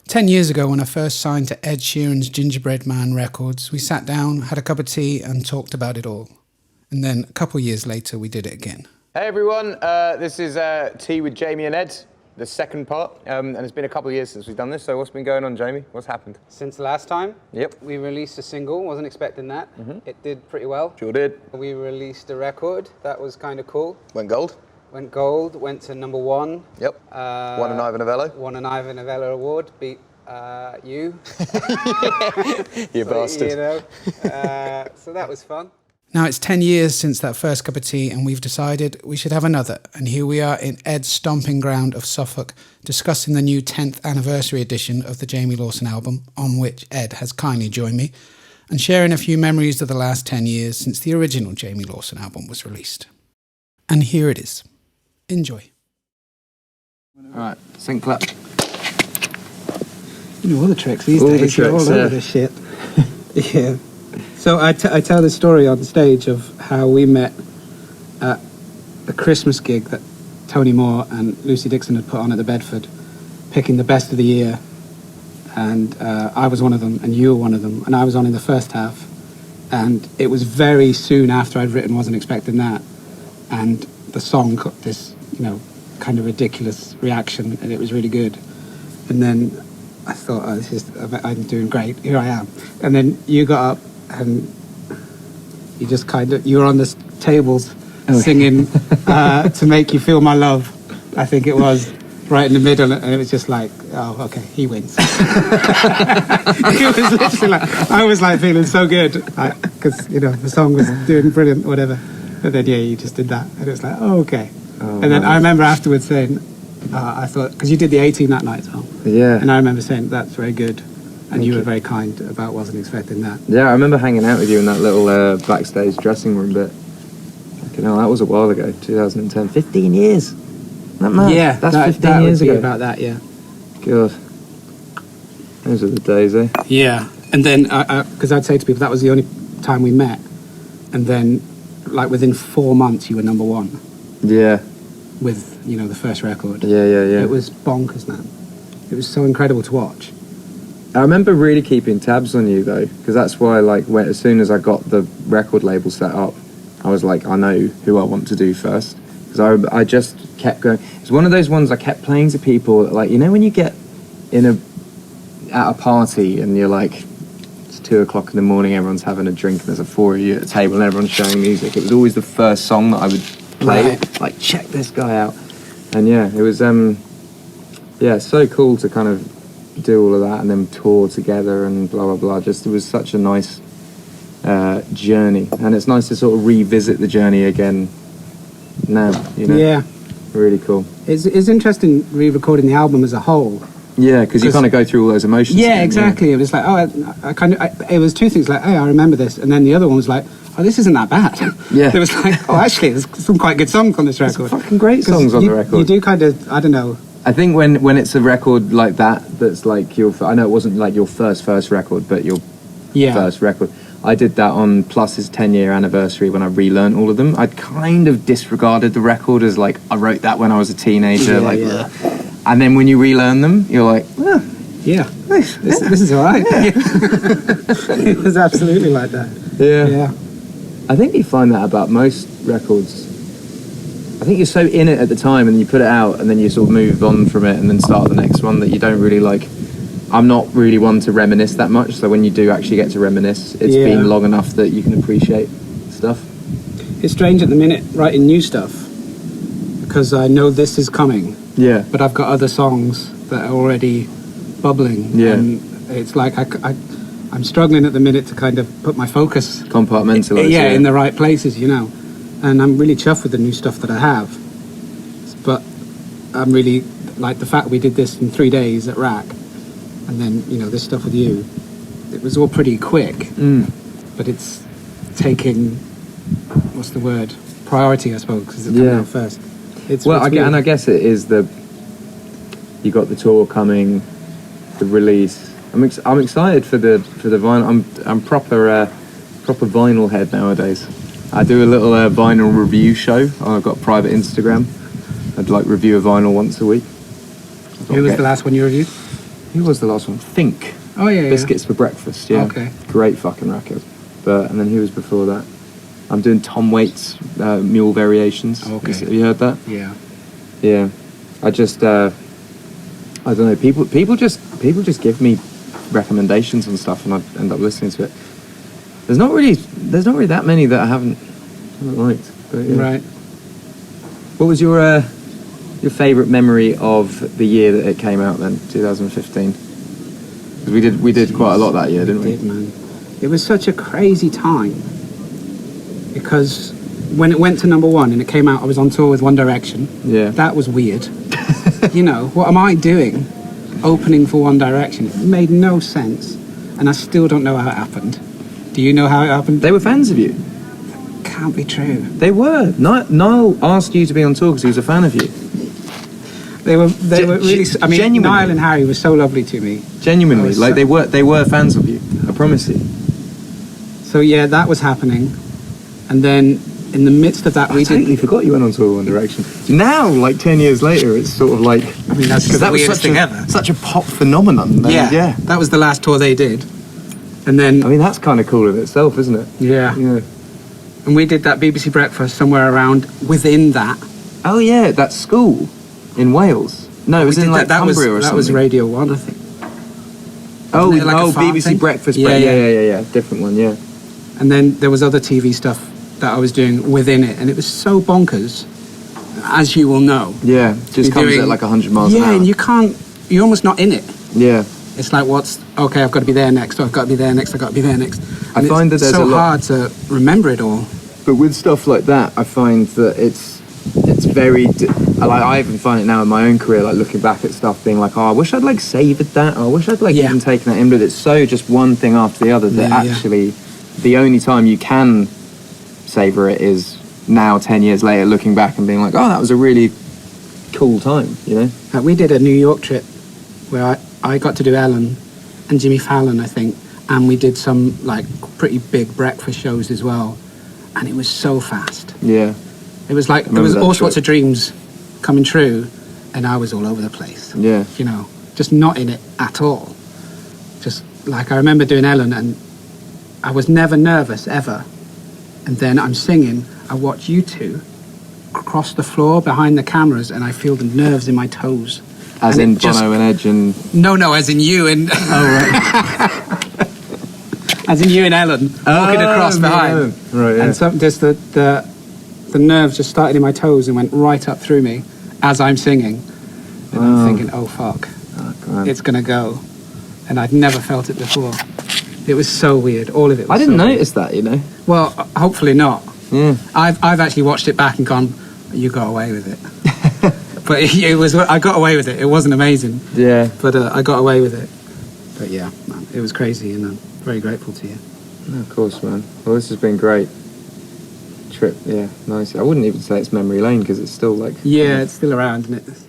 10 years ago, when I first signed to Ed Sheeran's Gingerbread Man Records, we sat down, had a cup of tea and talked about it all. And then a couple of years later, we did it again. Hey everyone, this is Tea with Jamie and Ed, the second part. And it's been a couple of years since we've done this, so what's been going on, Jamie? What's happened? Since last time? Yep. We released a single, wasn't expecting that. It did pretty well. Sure did. We released a record, that was kind of cool. Went gold. Went gold, went to #1. Yep. Won an Ivor Novello. Won an Ivor Novello award, beat you. You bastard. You know, so that was fun. Now, it's 10 years since that first cup of tea, and we've decided we should have another. And here we are in Ed's stomping ground of Suffolk, discussing the new 10th anniversary edition of the Jamie Lawson album, on which Ed has kindly joined me, and sharing a few memories of the last 10 years since the original Jamie Lawson album was released. And here it is. Enjoy. All right, sync clap. You know all the tricks these All the days. You're tricks, all over yeah. this shit. Yeah. So I tell the story on stage of how we met at a Christmas gig that Tony Moore and Lucy Dixon had put on at the Bedford, picking the best of the year. And I was one of them, and you were one of them, and I was on in the first half. And it was very soon after I'd written Wasn't Expecting That. And the song got this, kind of ridiculous reaction, and it was really good. And then I thought, I'm doing great, here I am. And then you got up and you just you were on the tables singing To Make You Feel My Love, I think it was, right in the middle, and it was just like, oh, okay, he wins. It was literally like, I was like feeling so good, because, the song was doing brilliant, whatever. But then, you just did that, and it was like, oh, okay. Oh, and then I remember afterwards saying, I thought, because you did the 18 that night as well. Yeah. And I remember saying, that's very good. And you were very kind about Wasn't Expecting That. Yeah, I remember hanging out with you in that little backstage dressing room bit. That was a while ago, 2010. 15 years. Isn't that mad? Yeah, that's that, 15 that years would be ago. about that, yeah. God. Those are the days, eh? Yeah. And then, because I'd say to people, that was the only time we met. And then, within 4 months, you were #1. Yeah. With, the first record. Yeah. It was bonkers, man. It was so incredible to watch. I remember really keeping tabs on you, though, because that's why, as soon as I got the record label set up, I was like, I know who I want to do first. Because I just kept going. It's one of those ones I kept playing to people, when you get at a party and you're like, it's 2 o'clock in the morning, everyone's having a drink, and there's 4 of you at a table and everyone's showing music. It was always the first song that I would play, right. Check this guy out. And yeah, it was, so cool to kind of do all of that and then tour together and blah, blah, blah. Just, it was such a nice journey. And it's nice to sort of revisit the journey again now, Yeah. Really cool. It's interesting re-recording the album as a whole. Yeah, because you kind of go through all those emotions. Yeah, again, exactly. Yeah. It was like, it was two things, hey, I remember this, and then the other one was like, oh, this isn't that bad. Yeah. It was like, oh, actually, there's some quite good songs on this record. There's fucking great songs on the record. You do kind of, I don't know. I think when it's a record like that's like I know it wasn't like your first record, but your first record. I did that on Plus's 10-year anniversary when I relearned all of them. I'd kind of disregarded the record as I wrote that when I was a teenager, and then when you relearn them, you're like, yeah, this is all right. Yeah. It was absolutely like that. Yeah. I think you find that about most records. I think you're so in it at the time, and you put it out, and then you sort of move on from it, and then start the next one that you don't really like. I'm not really one to reminisce that much, so when you do actually get to reminisce, it's been long enough that you can appreciate stuff. It's strange at the minute writing new stuff, because I know this is coming. Yeah. But I've got other songs that are already bubbling. Yeah. And it's like I'm struggling at the minute to kind of put my focus... Compartmentalize. In the right places, And I'm really chuffed with the new stuff that I have. But I'm really... the fact we did this in 3 days at Rack, and then, this stuff with you, it was all pretty quick. But it's taking... What's the word? Priority, I suppose, because it's coming out first. I guess it is you got the tour coming, the release. I'm excited for the vinyl. I'm proper vinyl head nowadays. I do a little vinyl review show. I've got a private Instagram. I'd review a vinyl once a week. Who was the last one you reviewed? Who was the last one? Think. Oh yeah. Biscuits for Breakfast. Yeah. Okay. Great fucking record. And then who was before that? I'm doing Tom Waits' Mule Variations. Okay. Have you heard that? Yeah. Yeah. I just I don't know. People just give me recommendations and stuff, and I end up listening to it. There's not really that many that I haven't liked. But yeah. Right. What was your favourite memory of the year that it came out then, 2015? Because we did quite a lot that year, didn't we? Did, man. It was such a crazy time because when it went to number one and it came out, I was on tour with One Direction. Yeah. That was weird. You know, what am I doing opening for One Direction? It made no sense, and I still don't know how it happened. Do you know how it happened? They were fans of you. Can't be true. They were. Niall asked you to be on tour because he was a fan of you. They were really. I mean, genuinely. Niall and Harry were so lovely to me. Genuinely, like they were fans of you. I promise you. So yeah, that was happening, and then in the midst of that, I totally forgot you went on tour with One Direction. Now, like 10 years later, it's sort of like. I mean, that's just the weirdest thing ever. Such a pop phenomenon. Yeah. That was the last tour they did, and then. I mean, that's kind of cool in itself, isn't it? Yeah. Yeah. And we did that BBC Breakfast somewhere around within that. Oh yeah, that school in Wales. No, it was in like Cumbria or something. That was Radio 1, I think. Oh, Wasn't it like a farm BBC thing? Breakfast. Yeah. Different one, yeah. And then there was other TV stuff that I was doing within it, and it was so bonkers, as you will know. Yeah, just comes at like 100 miles an hour. Yeah, and you're almost not in it. Yeah. It's like, okay, I've got to be there next, or I've got to be there next, I've got to be there next. I find that there's so a lot... hard to remember it all. But with stuff like that, I find that it's very... Like, I even find it now in my own career, like looking back at stuff, being like, I wish I'd like savoured that, or I wish I'd like even taken that in, but it's so just one thing after the other that actually the only time you can savour it is now 10 years later, looking back and being like, that was a really cool time, you know? We did a New York trip where I got to do Ellen and Jimmy Fallon, I think, and we did some like pretty big breakfast shows as well, and it was so fast. Yeah. It was like there was all sorts of dreams coming true, and I was all over the place. Yeah. You know, just not in it at all. Just like I remember doing Ellen, and I was never nervous ever. And then I'm singing, I watch you two cross the floor behind the cameras, and I feel the nerves in my toes. As in Bono and Edge and... No, as in you and... As in you and Ellen walking across behind. Right, yeah. And just the nerves just started in my toes and went right up through me as I'm singing. And I'm thinking, oh fuck, it's going to go. And I'd never felt it before. It was so weird. All of it was I didn't so notice that, you know. Well, hopefully not. Yeah. I've actually watched it back and gone, you got away with it. But I got away with it. It wasn't amazing. Yeah. But I got away with it. But yeah, man, it was crazy, and I'm very grateful to you. No, of course, man. Well, this has been great. Trip, yeah, nice. I wouldn't even say it's memory lane because it's still like... Yeah, it's still around, isn't it?